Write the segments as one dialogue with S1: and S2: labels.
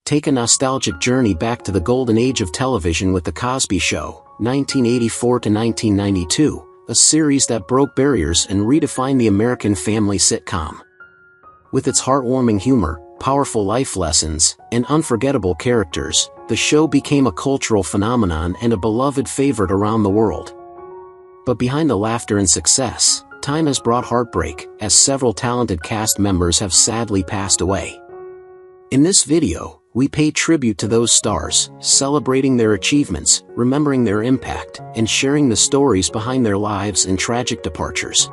S1: Take a nostalgic journey back to the golden age of television with The Cosby Show, 1984 to 1992, a series that broke barriers and redefined the American family sitcom. With its heartwarming humor, powerful life lessons, and unforgettable characters, the show became a cultural phenomenon and a beloved favorite around the world. But behind the laughter and success, time has brought heartbreak, as several talented cast members have sadly passed away. In this video, we pay tribute to those stars, celebrating their achievements, remembering their impact, and sharing the stories behind their lives and tragic departures.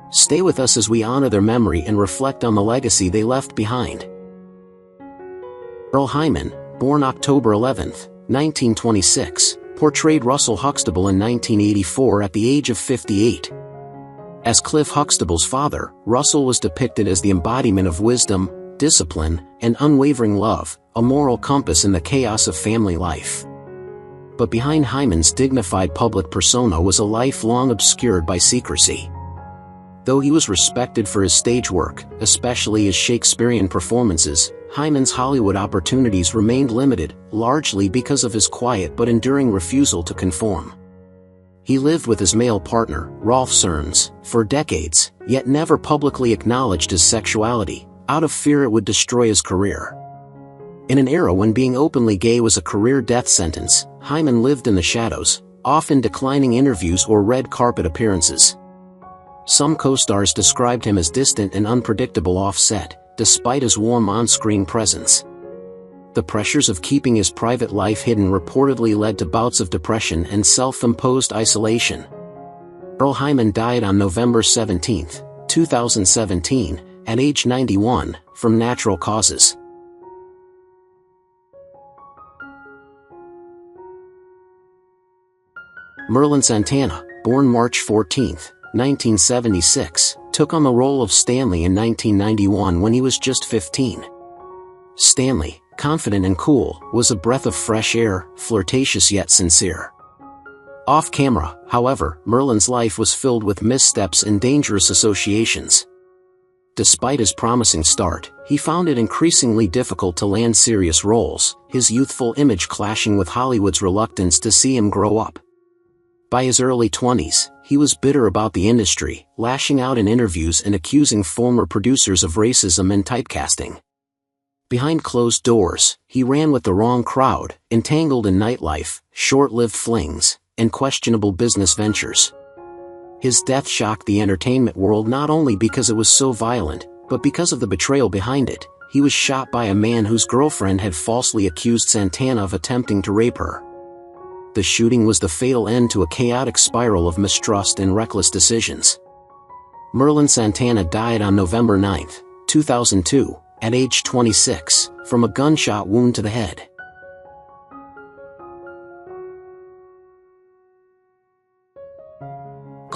S1: Stay with us as we honor their memory and reflect on the legacy they left behind. Earl Heyman, born October 11, 1926, portrayed Russell Huxtable in 1984 at the age of 58. As Cliff Huxtable's father, Russell was depicted as the embodiment of wisdom, discipline, and unwavering love, a moral compass in the chaos of family life. But behind Heyman's dignified public persona was a life long obscured by secrecy. Though he was respected for his stage work, especially his Shakespearean performances, Heyman's Hollywood opportunities remained limited, largely because of his quiet but enduring refusal to conform. He lived with his male partner, Rolf Cerns, for decades, yet never publicly acknowledged his sexuality, out of fear it would destroy his career. In an era when being openly gay was a career death sentence, Heyman lived in the shadows, often declining interviews or red carpet appearances. Some co-stars described him as distant and unpredictable off-set, despite his warm on-screen presence. The pressures of keeping his private life hidden reportedly led to bouts of depression and self-imposed isolation. Earl Heyman died on November 17, 2017, at age 91, from natural causes. Merlin Santana, born March 14, 1976, took on the role of Stanley in 1991 when he was just 15. Stanley, confident and cool, was a breath of fresh air, flirtatious yet sincere. Off-camera, however, Merlin's life was filled with missteps and dangerous associations. Despite his promising start, he found it increasingly difficult to land serious roles, his youthful image clashing with Hollywood's reluctance to see him grow up. By his early 20s, he was bitter about the industry, lashing out in interviews and accusing former producers of racism and typecasting. Behind closed doors, he ran with the wrong crowd, entangled in nightlife, short-lived flings, and questionable business ventures. His death shocked the entertainment world not only because it was so violent, but because of the betrayal behind it. He was shot by a man whose girlfriend had falsely accused Santana of attempting to rape her. The shooting was the fatal end to a chaotic spiral of mistrust and reckless decisions. Merlin Santana died on November 9, 2002, at age 26, from a gunshot wound to the head.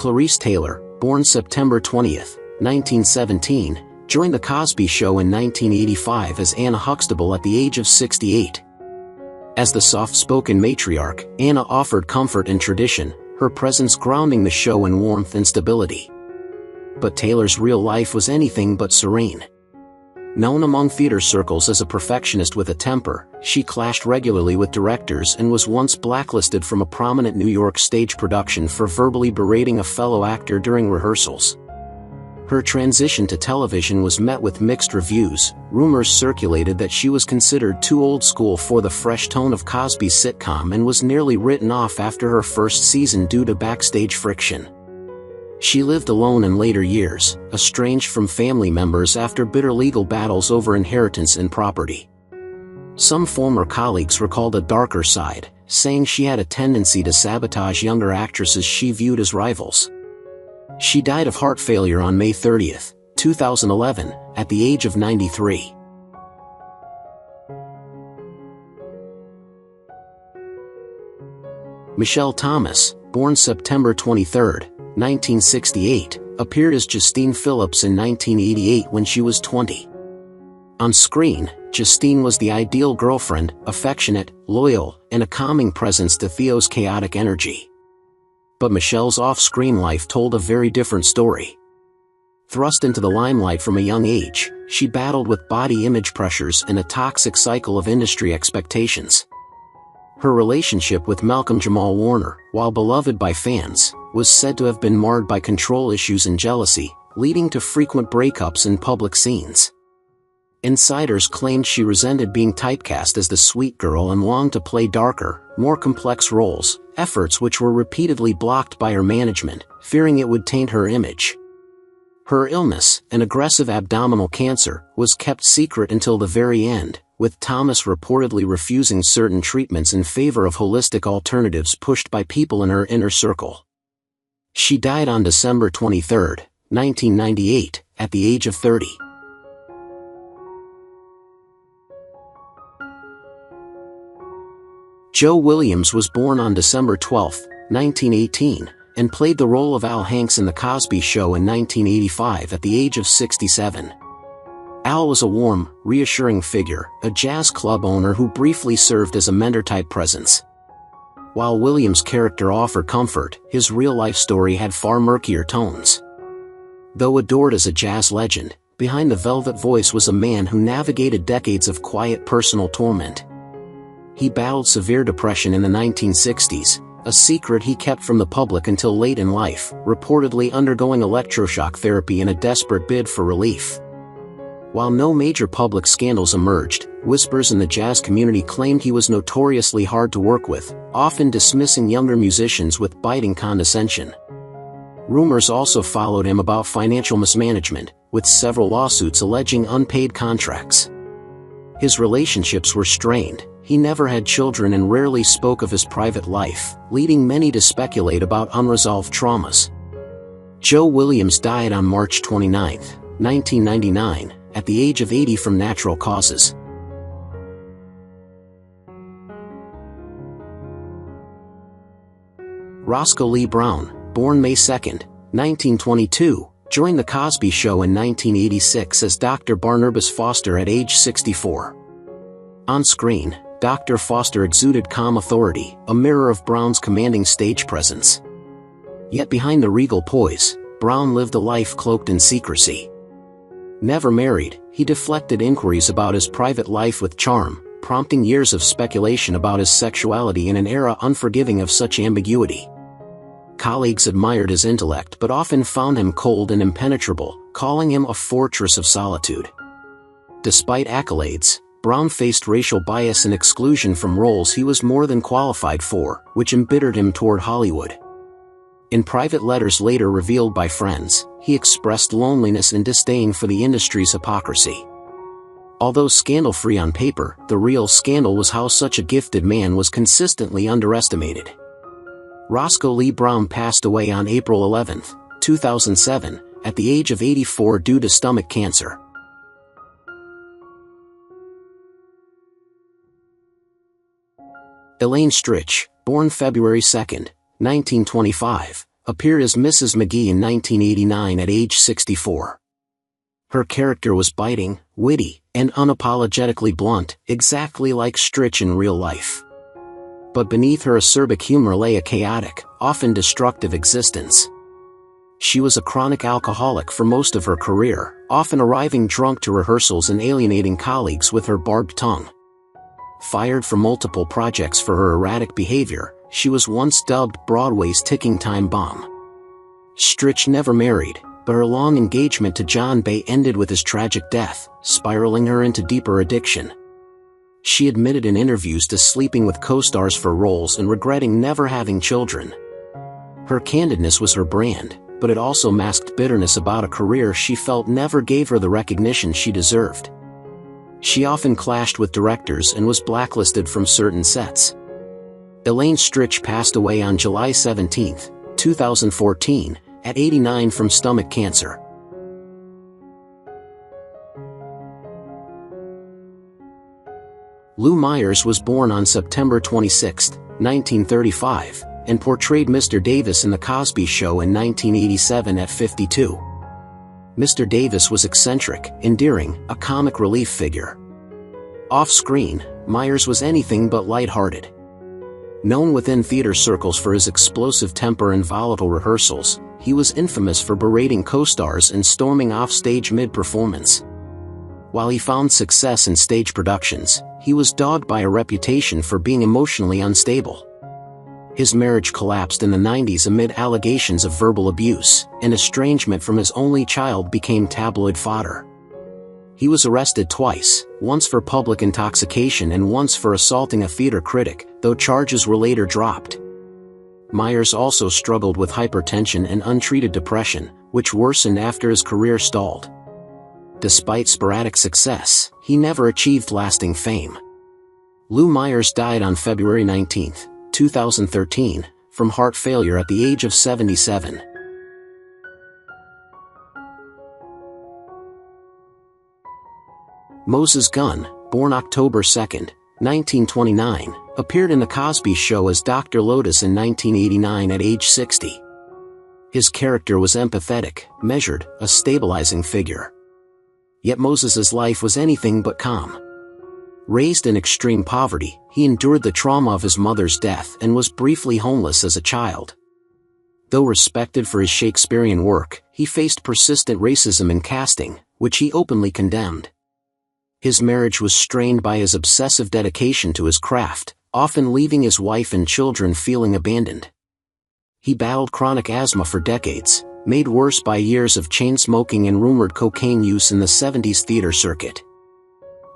S1: Clarice Taylor, born September 20, 1917, joined The Cosby Show in 1985 as Anna Huxtable at the age of 68. As the soft-spoken matriarch, Anna offered comfort and tradition, her presence grounding the show in warmth and stability. But Taylor's real life was anything but serene. Known among theater circles as a perfectionist with a temper, she clashed regularly with directors and was once blacklisted from a prominent New York stage production for verbally berating a fellow actor during rehearsals. Her transition to television was met with mixed reviews. Rumors circulated that she was considered too old school for the fresh tone of Cosby's sitcom and was nearly written off after her first season due to backstage friction. She lived alone in later years, estranged from family members after bitter legal battles over inheritance and property. Some former colleagues recalled a darker side, saying she had a tendency to sabotage younger actresses she viewed as rivals. She died of heart failure on May 30, 2011, at the age of 93. Michelle Thomas, born September 23, 1968, appeared as Justine Phillips in 1988 when she was 20. On screen, Justine was the ideal girlfriend, affectionate, loyal, and a calming presence to Theo's chaotic energy. But Michelle's off-screen life told a very different story. Thrust into the limelight from a young age, she battled with body image pressures and a toxic cycle of industry expectations. Her relationship with Malcolm Jamal Warner, while beloved by fans, was said to have been marred by control issues and jealousy, leading to frequent breakups in public scenes. Insiders claimed she resented being typecast as the sweet girl and longed to play darker, more complex roles, efforts which were repeatedly blocked by her management, fearing it would taint her image. Her illness, an aggressive abdominal cancer, was kept secret until the very end, with Thomas reportedly refusing certain treatments in favor of holistic alternatives pushed by people in her inner circle. She died on December 23, 1998, at the age of 30. Joe Williams was born on December 12, 1918, and played the role of Al Hanks in The Cosby Show in 1985 at the age of 67. Al was a warm, reassuring figure, a jazz club owner who briefly served as a mentor-type presence. While Williams' character offered comfort, his real-life story had far murkier tones. Though adored as a jazz legend, behind the velvet voice was a man who navigated decades of quiet personal torment. He battled severe depression in the 1960s, a secret he kept from the public until late in life, reportedly undergoing electroshock therapy in a desperate bid for relief. While no major public scandals emerged, whispers in the jazz community claimed he was notoriously hard to work with, often dismissing younger musicians with biting condescension. Rumors also followed him about financial mismanagement, with several lawsuits alleging unpaid contracts. His relationships were strained. He never had children and rarely spoke of his private life, leading many to speculate about unresolved traumas. Joe Williams died on March 29, 1999, at the age of 80 from natural causes. Rosco Lee Brown, born May 2, 1922, joined The Cosby Show in 1986 as Dr. Barnabas Foster at age 64. On screen, Dr. Foster exuded calm authority, a mirror of Brown's commanding stage presence. Yet behind the regal poise, Brown lived a life cloaked in secrecy. Never married, he deflected inquiries about his private life with charm, prompting years of speculation about his sexuality in an era unforgiving of such ambiguity. Colleagues admired his intellect but often found him cold and impenetrable, calling him a fortress of solitude. Despite accolades, Brown faced racial bias and exclusion from roles he was more than qualified for, which embittered him toward Hollywood. In private letters later revealed by friends, he expressed loneliness and disdain for the industry's hypocrisy. Although scandal-free on paper, the real scandal was how such a gifted man was consistently underestimated. Rosco Lee Brown passed away on April 11, 2007, at the age of 84 due to stomach cancer. Ela Stretch, born February 2, 1925, appeared as Mrs. McGee in 1989 at age 64. Her character was biting, witty, and unapologetically blunt, exactly like Stretch in real life. But beneath her acerbic humor lay a chaotic, often destructive existence. She was a chronic alcoholic for most of her career, often arriving drunk to rehearsals and alienating colleagues with her barbed tongue. Fired from multiple projects for her erratic behavior, she was once dubbed Broadway's ticking time bomb. Stretch never married, but her long engagement to John Bay ended with his tragic death, spiraling her into deeper addiction. She admitted in interviews to sleeping with co-stars for roles and regretting never having children. Her candidness was her brand, but it also masked bitterness about a career she felt never gave her the recognition she deserved. She often clashed with directors and was blacklisted from certain sets. Ela Stretch passed away on July 17, 2014, at 89 from stomach cancer. Lou Meyers was born on September 26, 1935, and portrayed Mr. Davis in The Cosby Show in 1987 at 52. Mr. Davis was eccentric, endearing, a comic relief figure. Off-screen, Meyers was anything but lighthearted. Known within theater circles for his explosive temper and volatile rehearsals, he was infamous for berating co-stars and storming off stage mid-performance. While he found success in stage productions, he was dogged by a reputation for being emotionally unstable. His marriage collapsed in the 90s amid allegations of verbal abuse, and estrangement from his only child became tabloid fodder. He was arrested twice, once for public intoxication and once for assaulting a theater critic, though charges were later dropped. Meyers also struggled with hypertension and untreated depression, which worsened after his career stalled. Despite sporadic success, he never achieved lasting fame. Lou Meyers died on February 19, 2013, from heart failure at the age of 77. Moses Gunn, born October 2, 1929, appeared in The Cosby Show as Dr. Lotus in 1989 at age 60. His character was empathetic, measured, a stabilizing figure. Yet Moses's life was anything but calm. Raised in extreme poverty, he endured the trauma of his mother's death and was briefly homeless as a child. Though respected for his Shakespearean work, he faced persistent racism in casting, which he openly condemned. His marriage was strained by his obsessive dedication to his craft, often leaving his wife and children feeling abandoned. He battled chronic asthma for decades, made worse by years of chain smoking and rumored cocaine use in the 70s theater circuit.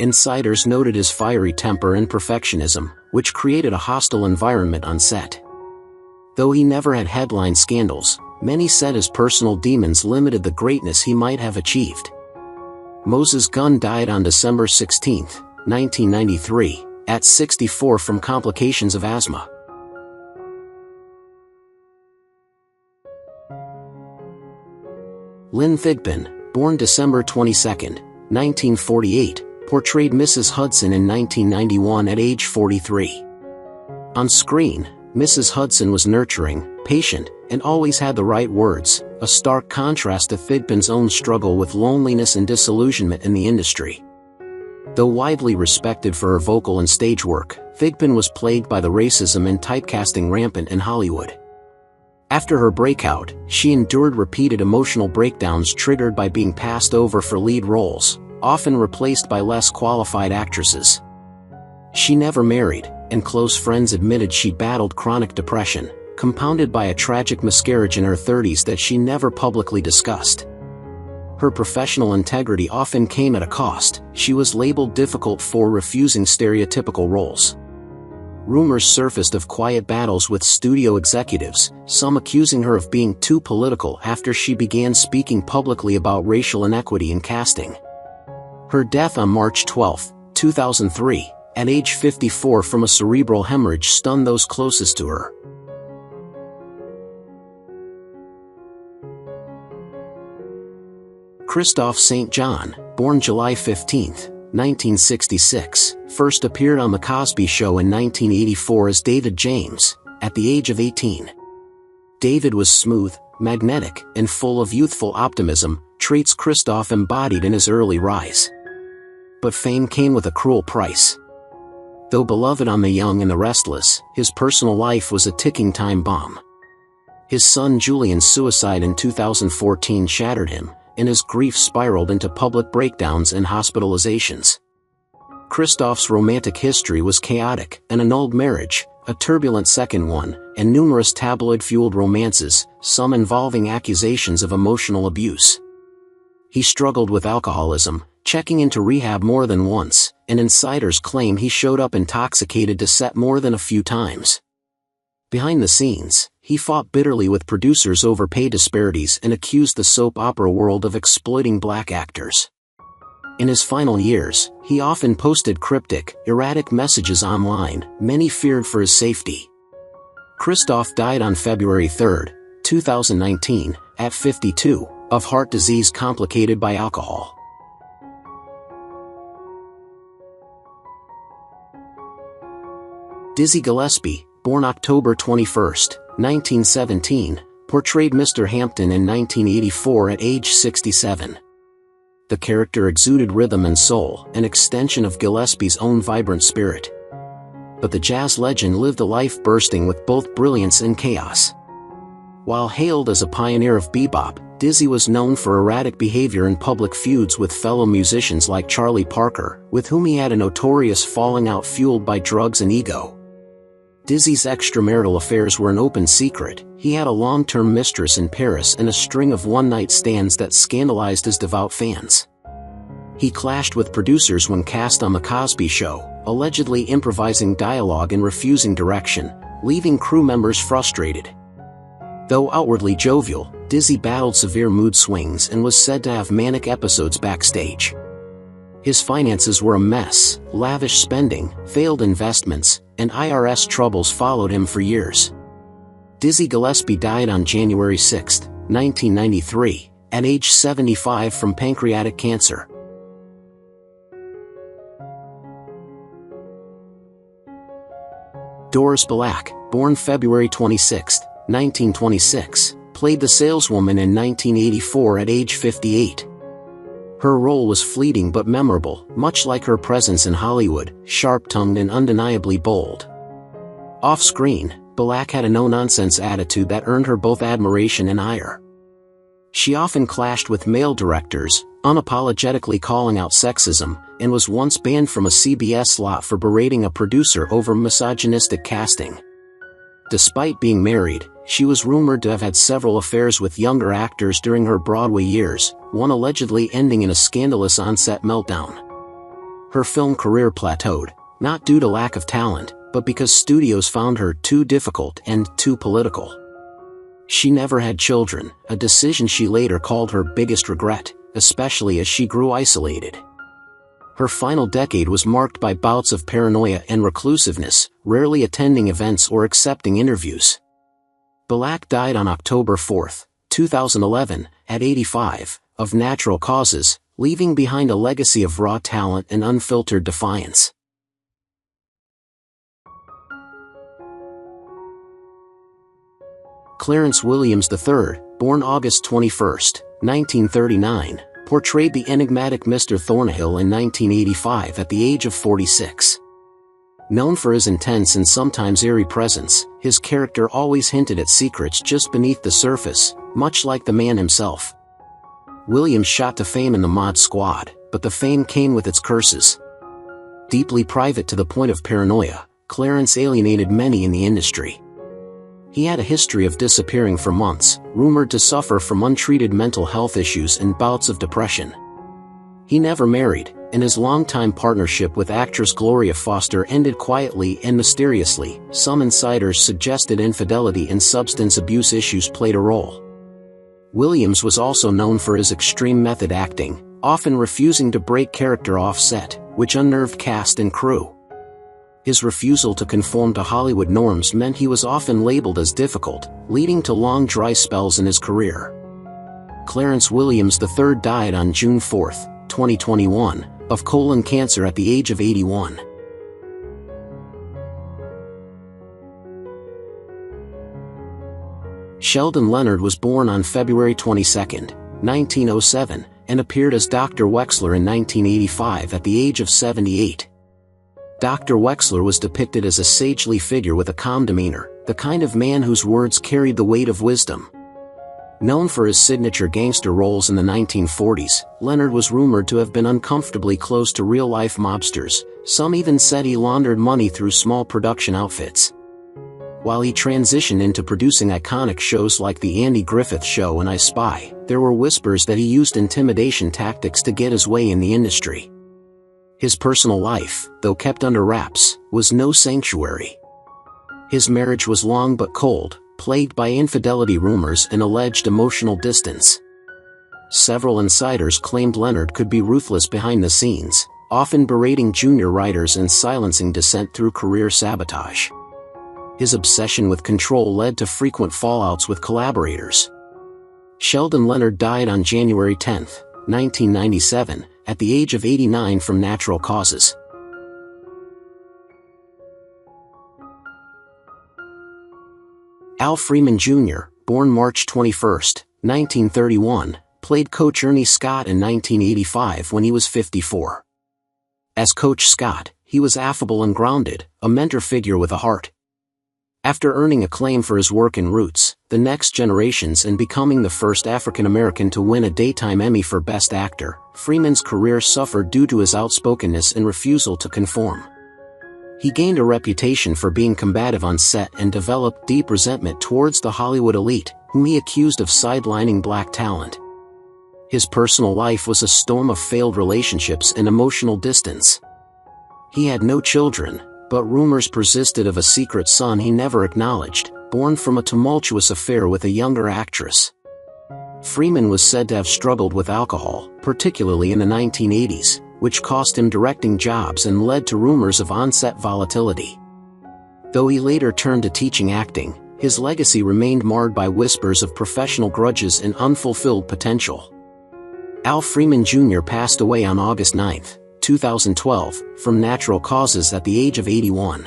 S1: Insiders noted his fiery temper and perfectionism, which created a hostile environment on set. Though he never had headline scandals, many said his personal demons limited the greatness he might have achieved. Moses Gunn died on December 16, 1993, at 64 from complications of asthma. Lynn Thigpen, born December 22, 1948, portrayed Mrs. Hudson in 1991 at age 43. On screen, Mrs. Hudson was nurturing, patient, and always had the right words, a stark contrast to Thigpen's own struggle with loneliness and disillusionment in the industry. Though widely respected for her vocal and stage work, Thigpen was plagued by the racism and typecasting rampant in Hollywood. After her breakout, she endured repeated emotional breakdowns triggered by being passed over for lead roles, often replaced by less qualified actresses. She never married, and close friends admitted she battled chronic depression, compounded by a tragic miscarriage in her 30s that she never publicly discussed. Her professional integrity often came at a cost. She was labeled difficult for refusing stereotypical roles. Rumors surfaced of quiet battles with studio executives, some accusing her of being too political after she began speaking publicly about racial inequity in casting. Her death on March 12, 2003, at age 54 from a cerebral hemorrhage stunned those closest to her. Kristoff St John, born July 15, 1966, first appeared on The Cosby Show in 1984 as David James, at the age of 18. David was smooth, magnetic, and full of youthful optimism, traits Kristoff embodied in his early rise. But fame came with a cruel price. Though beloved on the young and the restless, his personal life was a ticking time bomb. His son Julian's suicide in 2014 shattered him, and his grief spiraled into public breakdowns and hospitalizations. Kristoff's romantic history was chaotic: an annulled marriage, a turbulent second one, and numerous tabloid-fueled romances, some involving accusations of emotional abuse. He struggled with alcoholism, checking into rehab more than once, and insiders claim he showed up intoxicated to set more than a few times. Behind the scenes, he fought bitterly with producers over pay disparities and accused the soap opera world of exploiting black actors. In his final years, he often posted cryptic, erratic messages online. Many feared for his safety. Kristoff died on February 3, 2019, at 52, of heart disease complicated by alcohol. Dizzy Gillespie, born October 21, 1917, portrayed Mr. Hampton in 1984 at age 67. The character exuded rhythm and soul, an extension of Gillespie's own vibrant spirit. But the jazz legend lived a life bursting with both brilliance and chaos. While hailed as a pioneer of bebop, Dizzy was known for erratic behavior and public feuds with fellow musicians like Charlie Parker, with whom he had a notorious falling out fueled by drugs and ego. Dizzy's extramarital affairs were an open secret. He had a long-term mistress in Paris and a string of one-night stands that scandalized his devout fans. He clashed with producers when cast on The Cosby Show, allegedly improvising dialogue and refusing direction, leaving crew members frustrated. Though outwardly jovial, Dizzy battled severe mood swings and was said to have manic episodes backstage. His finances were a mess. Lavish spending, failed investments, and IRS troubles followed him for years. Dizzy Gillespie died on January 6, 1993, at age 75 from pancreatic cancer. Doris Black, born February 26, 1926, played the saleswoman in 1984 at age 58. Her role was fleeting but memorable, much like her presence in Hollywood, sharp-tongued and undeniably bold. Off-screen, Black had a no-nonsense attitude that earned her both admiration and ire. She often clashed with male directors, unapologetically calling out sexism, and was once banned from a CBS slot for berating a producer over misogynistic casting. Despite being married, she was rumored to have had several affairs with younger actors during her Broadway years, one allegedly ending in a scandalous on-set meltdown. Her film career plateaued, not due to lack of talent, but because studios found her too difficult and too political. She never had children, a decision she later called her biggest regret, especially as she grew isolated. Her final decade was marked by bouts of paranoia and reclusiveness, rarely attending events or accepting interviews. Black died on October 4, 2011, at 85, of natural causes, leaving behind a legacy of raw talent and unfiltered defiance. Clarence Williams III, born August 21, 1939, portrayed the enigmatic Mr. Thornhill in 1985 at the age of 46. Known for his intense and sometimes eerie presence, his character always hinted at secrets just beneath the surface, much like the man himself. Williams shot to fame in the Mod Squad, but the fame came with its curses. Deeply private to the point of paranoia, Clarence alienated many in the industry. He had a history of disappearing for months, rumored to suffer from untreated mental health issues and bouts of depression. He never married, and his longtime partnership with actress Gloria Foster ended quietly and mysteriously. Some insiders suggested infidelity and substance abuse issues played a role. Williams was also known for his extreme method acting, often refusing to break character off set, which unnerved cast and crew. His refusal to conform to Hollywood norms meant he was often labeled as difficult, leading to long dry spells in his career. Clarence Williams III died on June 4, 2021, of colon cancer at the age of 81. Sheldon Leonard was born on February 22, 1907, and appeared as Dr. Wexler in 1985 at the age of 78. Dr. Wexler was depicted as a sagely figure with a calm demeanor, the kind of man whose words carried the weight of wisdom. Known for his signature gangster roles in the 1940s, Leonard was rumored to have been uncomfortably close to real-life mobsters. Some even said he laundered money through small production outfits. While he transitioned into producing iconic shows like The Andy Griffith Show and I Spy, there were whispers that he used intimidation tactics to get his way in the industry. His personal life, though kept under wraps, was no sanctuary. His marriage was long but cold, plagued by infidelity rumors and alleged emotional distance. Several insiders claimed Leonard could be ruthless behind the scenes, often berating junior writers and silencing dissent through career sabotage. His obsession with control led to frequent fallouts with collaborators. Sheldon Leonard died on January 10, 1997, at the age of 89 from natural causes. Freeman Jr., born March 21, 1931, played Coach Ernie Scott in 1985 when he was 54. As Coach Scott, he was affable and grounded, a mentor figure with a heart. After earning acclaim for his work in Roots, The Next Generations and becoming the first African American to win a Daytime Emmy for Best Actor, Freeman's career suffered due to his outspokenness and refusal to conform. He gained a reputation for being combative on set and developed deep resentment towards the Hollywood elite, whom he accused of sidelining black talent. His personal life was a storm of failed relationships and emotional distance. He had no children, but rumors persisted of a secret son he never acknowledged, born from a tumultuous affair with a younger actress. Freeman was said to have struggled with alcohol, particularly in the 1980s, which cost him directing jobs and led to rumors of on-set volatility. Though he later turned to teaching acting, his legacy remained marred by whispers of professional grudges and unfulfilled potential. Al Freeman Jr. passed away on August 9, 2012, from natural causes at the age of 81.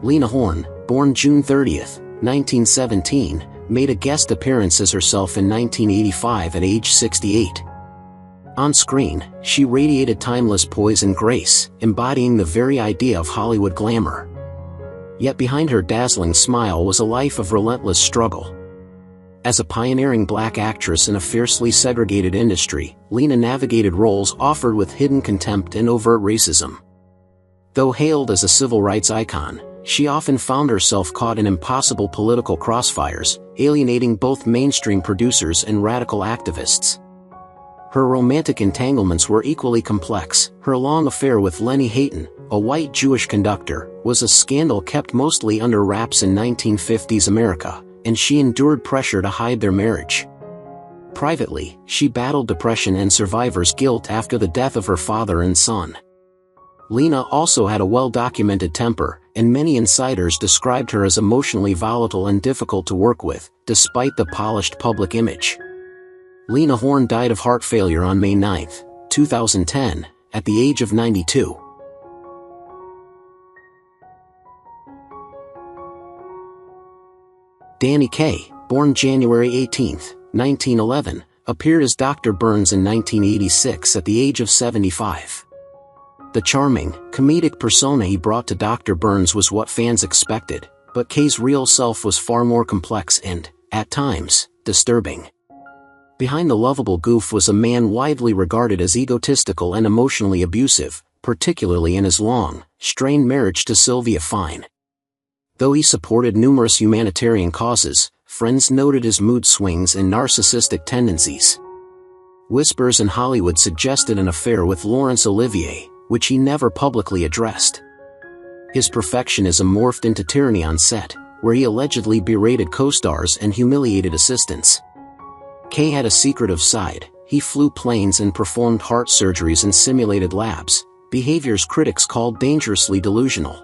S1: Lena Horne, born June 30, 1917, made a guest appearance as herself in 1985 at age 68. On screen, she radiated timeless poise and grace, embodying the very idea of Hollywood glamour. Yet behind her dazzling smile was a life of relentless struggle. As a pioneering black actress in a fiercely segregated industry, Lena navigated roles offered with hidden contempt and overt racism. Though hailed as a civil rights icon, she often found herself caught in impossible political crossfires, alienating both mainstream producers and radical activists. Her romantic entanglements were equally complex. Her long affair with Lenny Hayton, a white Jewish conductor, was a scandal kept mostly under wraps in 1950s America, and she endured pressure to hide their marriage. Privately, she battled depression and survivor's guilt after the death of her father and son. Lena also had a well-documented temper, and many insiders described her as emotionally volatile and difficult to work with, despite the polished public image. Lena Horne died of heart failure on May 9, 2010, at the age of 92. Danny Kaye, born January 18, 1911, appeared as Dr. Burns in 1986 at the age of 75. The charming, comedic persona he brought to Dr. Burns was what fans expected, but Kaye's real self was far more complex and, at times, disturbing. Behind the lovable goof was a man widely regarded as egotistical and emotionally abusive, particularly in his long, strained marriage to Sylvia Fine. Though he supported numerous humanitarian causes, friends noted his mood swings and narcissistic tendencies. Whispers in Hollywood suggested an affair with Laurence Olivier, which he never publicly addressed. His perfectionism morphed into tyranny on set, where he allegedly berated co-stars and humiliated assistants. Kaye had a secretive side. He flew planes and performed heart surgeries in simulated labs, behaviors critics called dangerously delusional.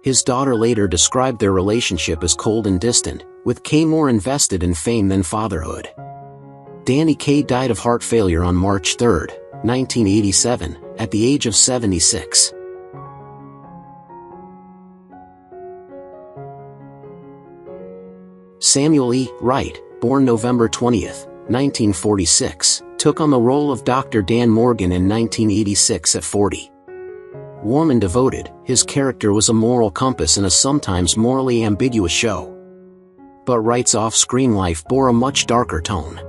S1: His daughter later described their relationship as cold and distant, with Kaye more invested in fame than fatherhood. Danny Kaye died of heart failure on March 3, 1987, at the age of 76. Samuel E. Wright, born November 20, 1946, took on the role of Dr. Dan Morgan in 1986 at 40. Warm and devoted, his character was a moral compass in a sometimes morally ambiguous show. But Wright's off-screen life bore a much darker tone.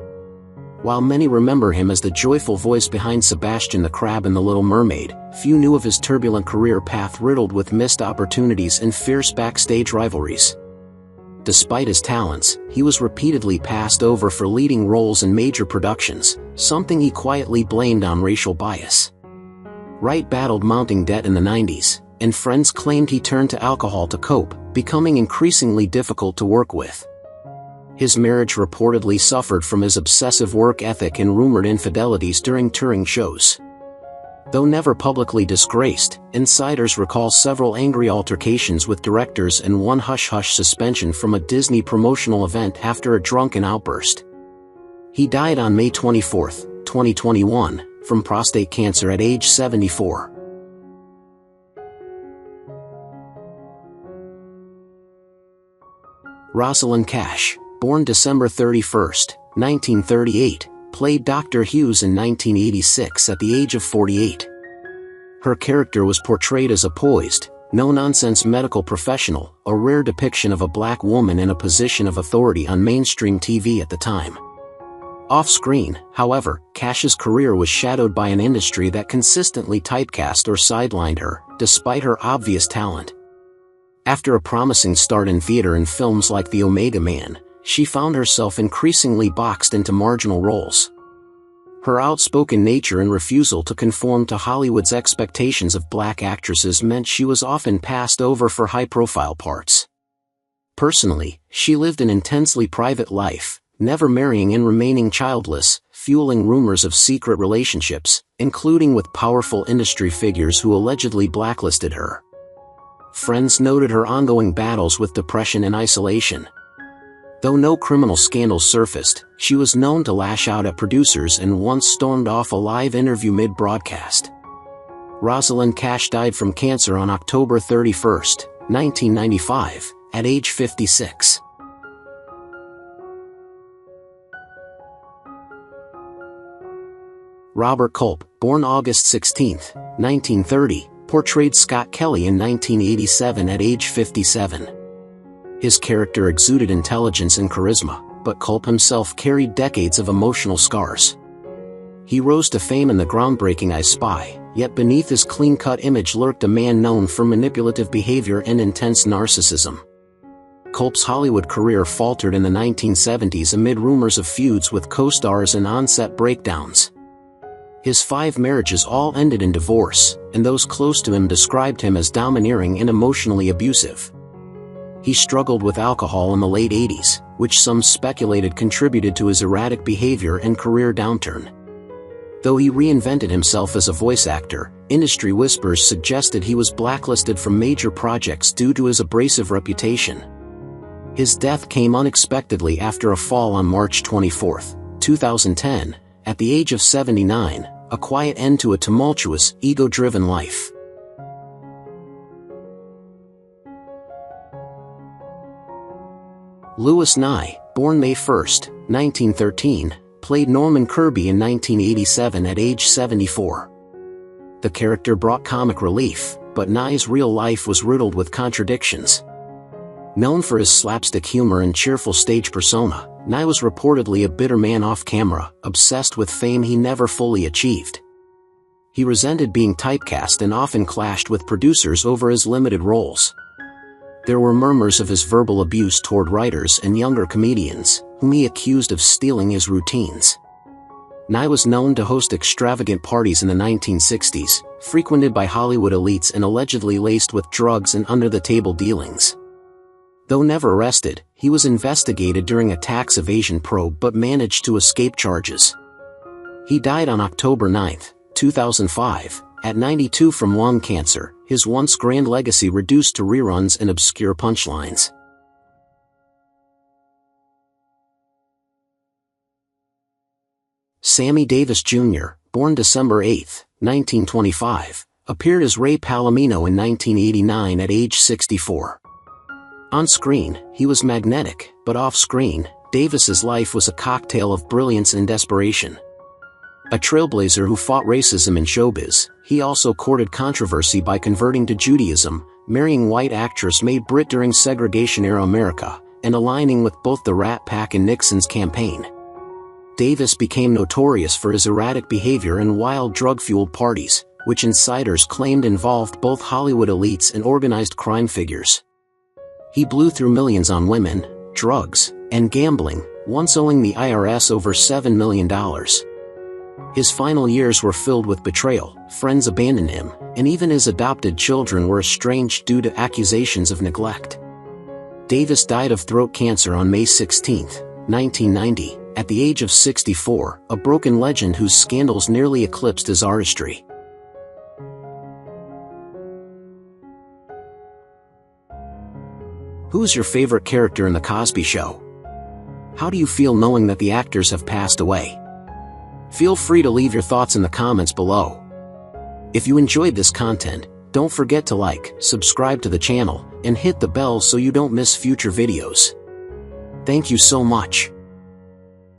S1: While many remember him as the joyful voice behind Sebastian the Crab in The Little Mermaid, few knew of his turbulent career path riddled with missed opportunities and fierce backstage rivalries. Despite his talents, he was repeatedly passed over for leading roles in major productions, something he quietly blamed on racial bias. Wright battled mounting debt in the 90s, and friends claimed he turned to alcohol to cope, becoming increasingly difficult to work with. His marriage reportedly suffered from his obsessive work ethic and rumored infidelities during touring shows. Though never publicly disgraced, insiders recall several angry altercations with directors and one hush-hush suspension from a Disney promotional event after a drunken outburst. He died on May 24, 2021, from prostate cancer at age 74. Rosalyn Cash, born December 31, 1938, played Dr. Hughes in 1986 at the age of 48. Her character was portrayed as a poised, no-nonsense medical professional, a rare depiction of a black woman in a position of authority on mainstream TV at the time. Off-screen, however, Cash's career was shadowed by an industry that consistently typecast or sidelined her, despite her obvious talent. After a promising start in theater and films like The Omega Man, she found herself increasingly boxed into marginal roles. Her outspoken nature and refusal to conform to Hollywood's expectations of black actresses meant she was often passed over for high-profile parts. Personally, she lived an intensely private life, never marrying and remaining childless, fueling rumors of secret relationships, including with powerful industry figures who allegedly blacklisted her. Friends noted her ongoing battles with depression and isolation. Though no criminal scandals surfaced, she was known to lash out at producers and once stormed off a live interview mid-broadcast. Rosalyn Cash died from cancer on October 31, 1995, at age 56. Robert Culp, born August 16, 1930, portrayed Scott Kelly in 1987 at age 57. His character exuded intelligence and charisma, but Culp himself carried decades of emotional scars. He rose to fame in the groundbreaking I Spy, yet beneath his clean-cut image lurked a man known for manipulative behavior and intense narcissism. Culp's Hollywood career faltered in the 1970s amid rumors of feuds with co-stars and on-set breakdowns. His 5 marriages all ended in divorce, and those close to him described him as domineering and emotionally abusive. He struggled with alcohol in the late 80s, which some speculated contributed to his erratic behavior and career downturn. Though he reinvented himself as a voice actor, industry whispers suggested he was blacklisted from major projects due to his abrasive reputation. His death came unexpectedly after a fall on March 24, 2010, at the age of 79, a quiet end to a tumultuous, ego-driven life. Louis Nye, born May 1, 1913, played Norman Kirby in 1987 at age 74. The character brought comic relief, but Nye's real life was riddled with contradictions. Known for his slapstick humor and cheerful stage persona, Nye was reportedly a bitter man off-camera, obsessed with fame he never fully achieved. He resented being typecast and often clashed with producers over his limited roles. There were murmurs of his verbal abuse toward writers and younger comedians, whom he accused of stealing his routines. Nye was known to host extravagant parties in the 1960s, frequented by Hollywood elites and allegedly laced with drugs and under-the-table dealings. Though never arrested, he was investigated during a tax evasion probe but managed to escape charges. He died on October 9, 2005, at 92 from lung cancer, his once grand legacy reduced to reruns and obscure punchlines. Sammy Davis Jr., born December 8, 1925, appeared as Ray Palomino in 1989 at age 64. On screen, he was magnetic, but off-screen, Davis's life was a cocktail of brilliance and desperation. A trailblazer who fought racism in showbiz, he also courted controversy by converting to Judaism, marrying white actress Mae Britt during segregation-era America, and aligning with both the Rat Pack and Nixon's campaign. Davis became notorious for his erratic behavior and wild drug-fueled parties, which insiders claimed involved both Hollywood elites and organized crime figures. He blew through millions on women, drugs, and gambling, once owing the IRS over $7 million. His final years were filled with betrayal, friends abandoned him, and even his adopted children were estranged due to accusations of neglect. Davis died of throat cancer on May 16, 1990, at the age of 64, a broken legend whose scandals nearly eclipsed his artistry. Who's your favorite character in The Cosby Show? How do you feel knowing that the actors have passed away? Feel free to leave your thoughts in the comments below. If you enjoyed this content, don't forget to like, subscribe to the channel, and hit the bell so you don't miss future videos. Thank you so much.